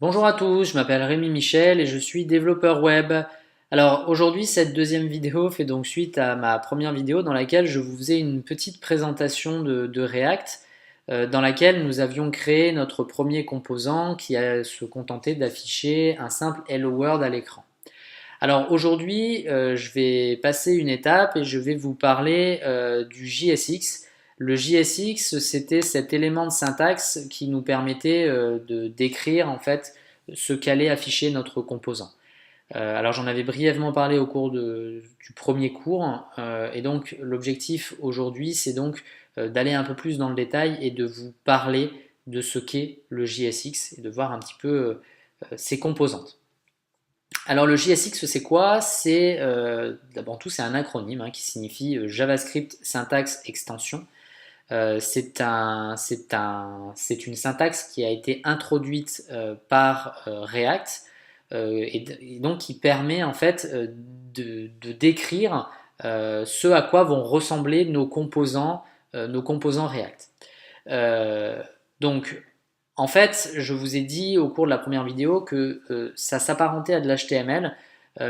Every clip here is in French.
Bonjour à tous, je m'appelle Rémi Michel et je suis développeur web. Alors aujourd'hui, cette deuxième vidéo fait donc suite à ma première vidéo dans laquelle je vous faisais une petite présentation de React, dans laquelle nous avions créé notre premier composant qui se contentait d'afficher un simple Hello World à l'écran. Alors aujourd'hui, je vais passer une étape et je vais vous parler du JSX. Le JSX, c'était cet élément de syntaxe qui nous permettait de décrire en fait ce qu'allait afficher notre composant. Alors j'en avais brièvement parlé au cours du premier cours et donc l'objectif aujourd'hui c'est donc d'aller un peu plus dans le détail et de vous parler de ce qu'est le JSX et de voir un petit peu ses composantes. Alors le JSX c'est quoi? C'est d'abord tout c'est un acronyme qui signifie JavaScript Syntax Extension. C'est une syntaxe qui a été introduite par React et donc qui permet en fait de décrire ce à quoi vont ressembler nos composants React. Euh, donc en fait, je vous ai dit au cours de la première vidéo que ça s'apparentait à de l'HTML,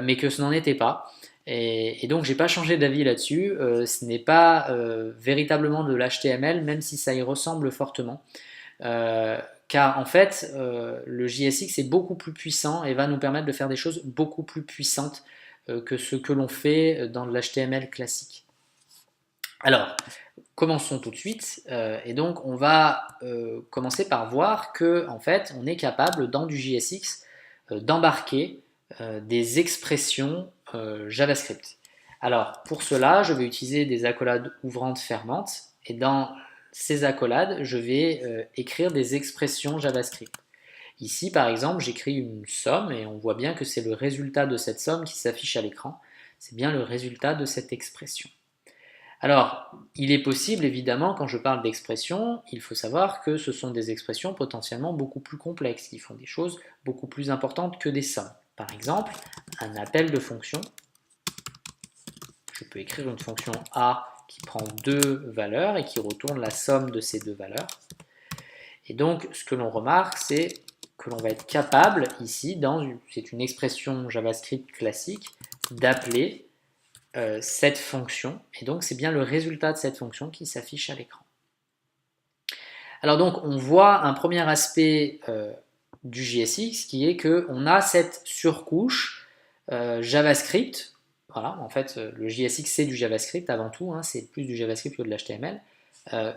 mais que ce n'en était pas. Et donc, j'ai pas changé d'avis là-dessus. Ce n'est pas véritablement de l'HTML, même si ça y ressemble fortement. Car en fait, le JSX est beaucoup plus puissant et va nous permettre de faire des choses beaucoup plus puissantes que ce que l'on fait dans de l'HTML classique. Alors, commençons tout de suite. Et donc, on va commencer par voir que, en fait, on est capable dans du JSX d'embarquer des expressions JavaScript. Alors, pour cela, je vais utiliser des accolades ouvrantes fermantes. Et dans ces accolades, je vais écrire des expressions JavaScript. Ici, par exemple, j'écris une somme et on voit bien que c'est le résultat de cette somme qui s'affiche à l'écran. C'est bien le résultat de cette expression. Alors, il est possible, évidemment, quand je parle d'expressions, il faut savoir que ce sont des expressions potentiellement beaucoup plus complexes, qui font des choses beaucoup plus importantes que des sommes. Par exemple, un appel de fonction. Je peux écrire une fonction A qui prend deux valeurs et qui retourne la somme de ces deux valeurs. Et donc, ce que l'on remarque, c'est que l'on va être capable, ici, c'est une expression JavaScript classique, d'appeler cette fonction, et donc c'est bien le résultat de cette fonction qui s'affiche à l'écran. Alors donc on voit un premier aspect du JSX qui est qu'on a cette surcouche JavaScript. Voilà, en fait le JSX c'est du JavaScript avant tout, c'est plus du JavaScript que de l'HTML.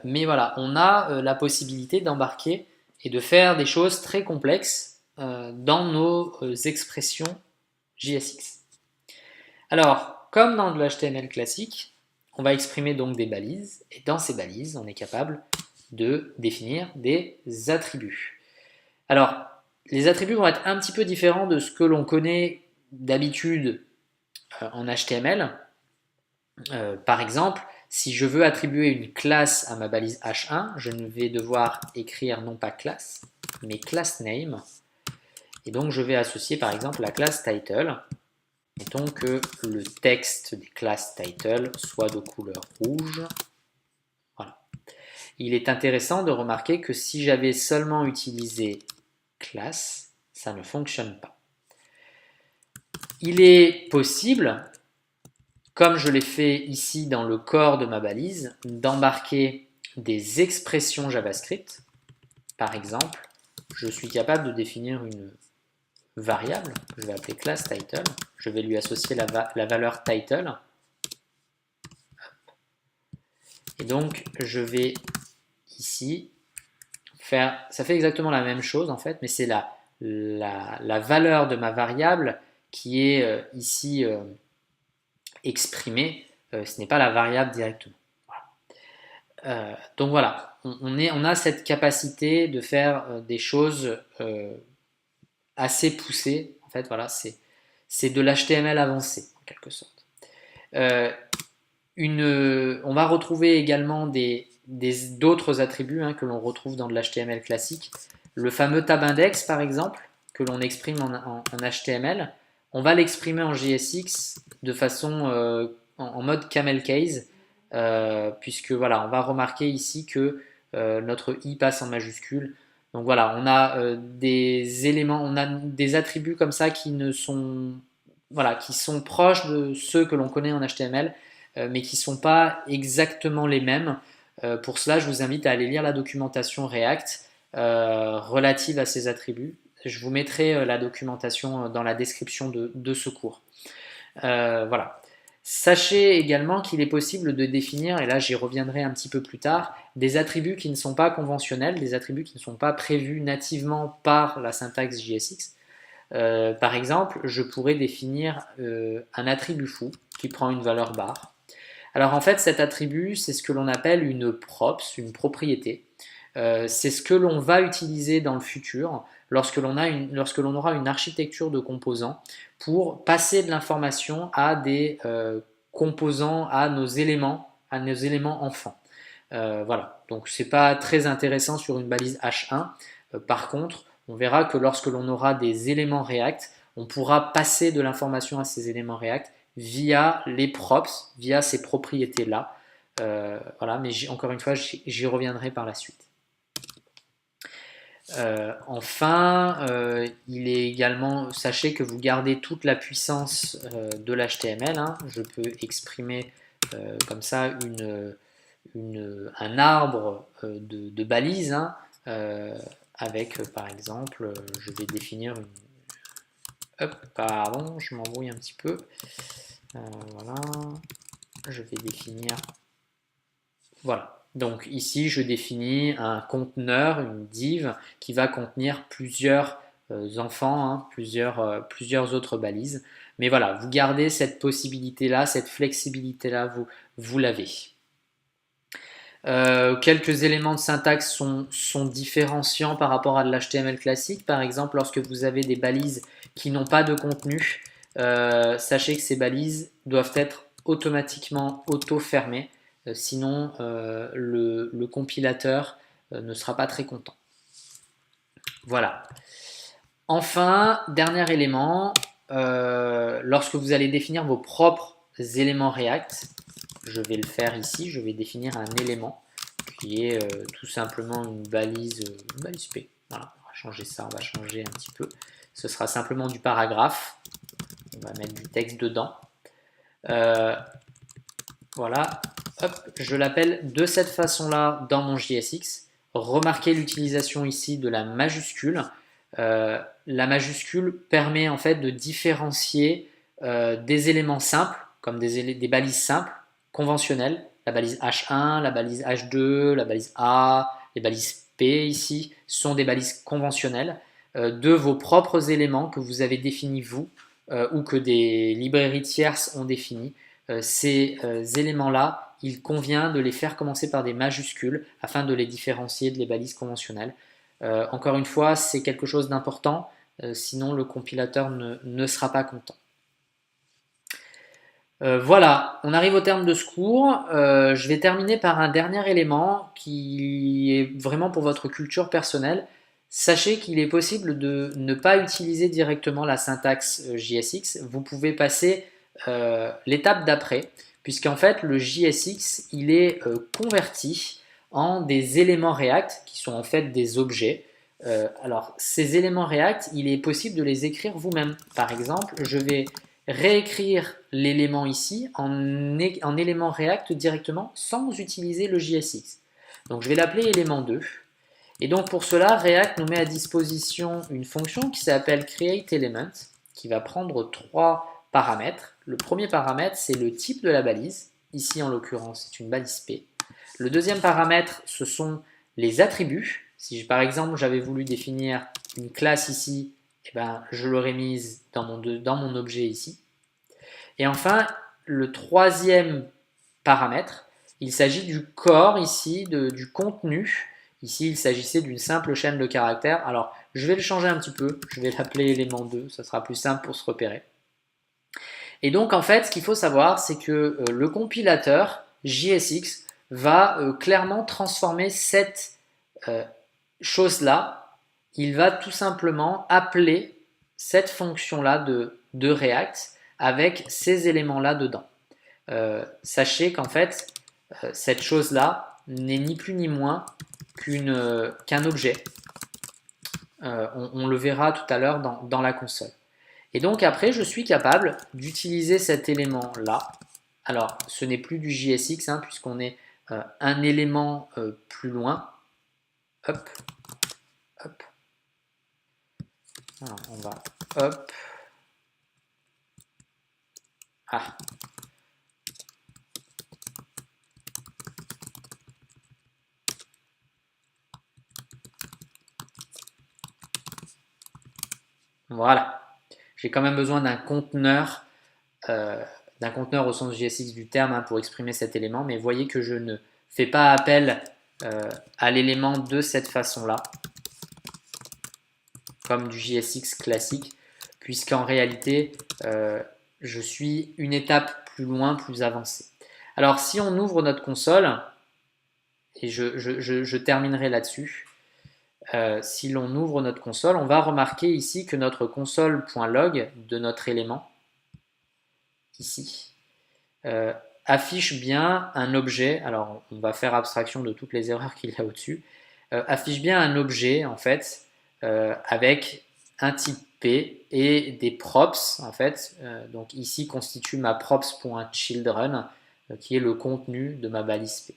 Mais voilà, on a la possibilité d'embarquer et de faire des choses très complexes dans nos expressions JSX. Alors, comme dans de l'HTML classique, on va exprimer donc des balises, et dans ces balises, on est capable de définir des attributs. Alors, les attributs vont être un petit peu différents de ce que l'on connaît d'habitude en HTML. Par exemple, si je veux attribuer une classe à ma balise h1, je vais devoir écrire non pas classe, mais class name. Et donc, je vais associer par exemple la classe title. Mettons que le texte des classes title soit de couleur rouge. Voilà. Il est intéressant de remarquer que si j'avais seulement utilisé classe, ça ne fonctionne pas. Il est possible, comme je l'ai fait ici dans le corps de ma balise, d'embarquer des expressions JavaScript. Par exemple, je suis capable de définir une variable que je vais appeler class title. Je vais lui associer la valeur title. Et donc, je vais ici faire, ça fait exactement la même chose en fait, mais c'est la valeur de ma variable qui est ici exprimée, ce n'est pas la variable directement. Voilà. Donc voilà, on a cette capacité de faire des choses assez poussées. En fait, voilà, c'est de l'HTML avancé en quelque sorte. On va retrouver également d'autres attributs que l'on retrouve dans de l'HTML classique. Le fameux tab index, par exemple, que l'on exprime en HTML, on va l'exprimer en JSX de façon en mode camel case, puisque voilà, on va remarquer ici que notre i passe en majuscule. Donc voilà, on a des éléments, on a des attributs comme ça qui ne sont, voilà, qui sont proches de ceux que l'on connaît en HTML, mais qui ne sont pas exactement les mêmes. Pour cela, je vous invite à aller lire la documentation React relative à ces attributs. Je vous mettrai la documentation dans la description de ce cours. Voilà. Sachez également qu'il est possible de définir, et là j'y reviendrai un petit peu plus tard, des attributs qui ne sont pas conventionnels, des attributs qui ne sont pas prévus nativement par la syntaxe JSX. Par exemple, je pourrais définir un attribut foo qui prend une valeur bar. Alors en fait, cet attribut, c'est ce que l'on appelle une props, une propriété. C'est ce que l'on va utiliser dans le futur lorsque l'on aura une architecture de composants pour passer de l'information à des composants, à nos éléments enfants. Voilà, donc c'est pas très intéressant sur une balise H1. Par contre, on verra que lorsque l'on aura des éléments React, on pourra passer de l'information à ces éléments React via les props, via ces propriétés-là. Voilà, mais encore une fois, j'y reviendrai par la suite. Enfin, il est également, sachez que vous gardez toute la puissance de l'HTML. Hein. Je peux exprimer comme ça un arbre de balises, hein, avec par exemple, je vais définir une... Hop, pardon, je m'embrouille un petit peu. Voilà, je vais définir... Voilà. Donc ici, je définis un conteneur, une div, qui va contenir plusieurs enfants, hein, plusieurs autres balises. Mais voilà, vous gardez cette possibilité-là, cette flexibilité-là, vous l'avez. Quelques éléments de syntaxe sont différenciants par rapport à de l'HTML classique. Par exemple, lorsque vous avez des balises qui n'ont pas de contenu, sachez que ces balises doivent être automatiquement auto-fermées. Sinon, le compilateur ne sera pas très content. Voilà. Enfin, dernier élément, lorsque vous allez définir vos propres éléments React, je vais le faire ici, je vais définir un élément qui est tout simplement une balise P. Voilà, on va changer ça, on va changer un petit peu. Ce sera simplement du paragraphe. On va mettre du texte dedans. Voilà, hop, je l'appelle de cette façon-là dans mon JSX. Remarquez l'utilisation ici de la majuscule. La majuscule permet en fait de différencier des éléments simples, comme des balises simples, conventionnelles, la balise H1, la balise H2, la balise A, les balises P ici, sont des balises conventionnelles de vos propres éléments que vous avez définis vous ou que des librairies tierces ont définis. Ces éléments-là, il convient de les faire commencer par des majuscules afin de les différencier de les balises conventionnelles. Encore une fois, c'est quelque chose d'important, sinon le compilateur ne sera pas content. Voilà, on arrive au terme de ce cours. Je vais terminer par un dernier élément qui est vraiment pour votre culture personnelle. Sachez qu'il est possible de ne pas utiliser directement la syntaxe JSX. Vous pouvez passer l'étape d'après, puisqu'en fait le JSX il est converti en des éléments React qui sont en fait des objets. Alors ces éléments React, il est possible de les écrire vous-même. Par exemple, je vais réécrire l'élément ici en élément React directement sans utiliser le JSX. Donc je vais l'appeler élément 2. Et donc pour cela, React nous met à disposition une fonction qui s'appelle createElement, qui va prendre 3 paramètres. Le premier paramètre, c'est le type de la balise. Ici, en l'occurrence, c'est une balise P. Le deuxième paramètre, ce sont les attributs. Si par exemple, j'avais voulu définir une classe ici, eh ben, je l'aurais mise dans mon objet ici. Et enfin, le troisième paramètre, il s'agit du corps ici, du contenu. Ici, il s'agissait d'une simple chaîne de caractères. Alors, je vais le changer un petit peu. Je vais l'appeler élément 2. Ça sera plus simple pour se repérer. Et donc, en fait, ce qu'il faut savoir, c'est que le compilateur JSX va clairement transformer cette chose-là. Il va tout simplement appeler cette fonction-là de React avec ces éléments-là dedans. Sachez qu'en fait, cette chose-là n'est ni plus ni moins qu'un objet. On le verra tout à l'heure dans la console. Et donc après, je suis capable d'utiliser cet élément-là. Alors, ce n'est plus du JSX, hein, puisqu'on est un élément plus loin. Hop, hop. Alors, on va, hop. Ah. Voilà. J'ai quand même besoin d'un conteneur au sens JSX du terme hein, pour exprimer cet élément, mais voyez que je ne fais pas appel à l'élément de cette façon-là, comme du JSX classique, puisqu'en réalité, je suis une étape plus loin, plus avancée. Alors, si on ouvre notre console, et je terminerai là-dessus, si l'on ouvre notre console, on va remarquer ici que notre console.log de notre élément, ici, affiche bien un objet. Alors, on va faire abstraction de toutes les erreurs qu'il y a au-dessus. Affiche bien un objet, en fait, avec un type P et des props, en fait. Donc, ici constitue ma props.children, qui est le contenu de ma balise P.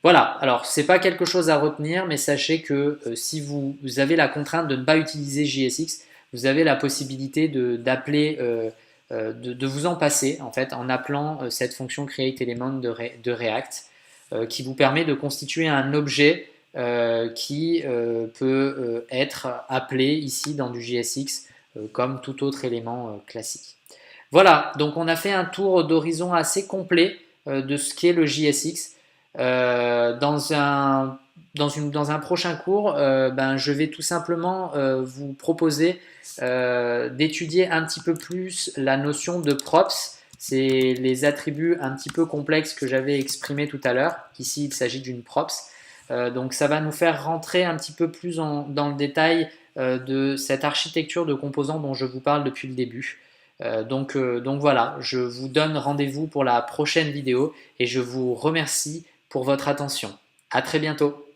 Voilà, alors c'est pas quelque chose à retenir, mais sachez que si vous avez la contrainte de ne pas utiliser JSX, vous avez la possibilité d'appeler, de vous en passer en fait en appelant cette fonction createElement de React qui vous permet de constituer un objet qui peut être appelé ici dans du JSX comme tout autre élément classique. Voilà, donc on a fait un tour d'horizon assez complet de ce qu'est le JSX. Dans un prochain cours, je vais tout simplement vous proposer d'étudier un petit peu plus la notion de props. C'est les attributs un petit peu complexes que j'avais exprimés tout à l'heure. Ici, il s'agit d'une props. Donc ça va nous faire rentrer un petit peu plus dans le détail de cette architecture de composants dont je vous parle depuis le début. Donc voilà, je vous donne rendez-vous pour la prochaine vidéo et je vous remercie pour votre attention. À très bientôt.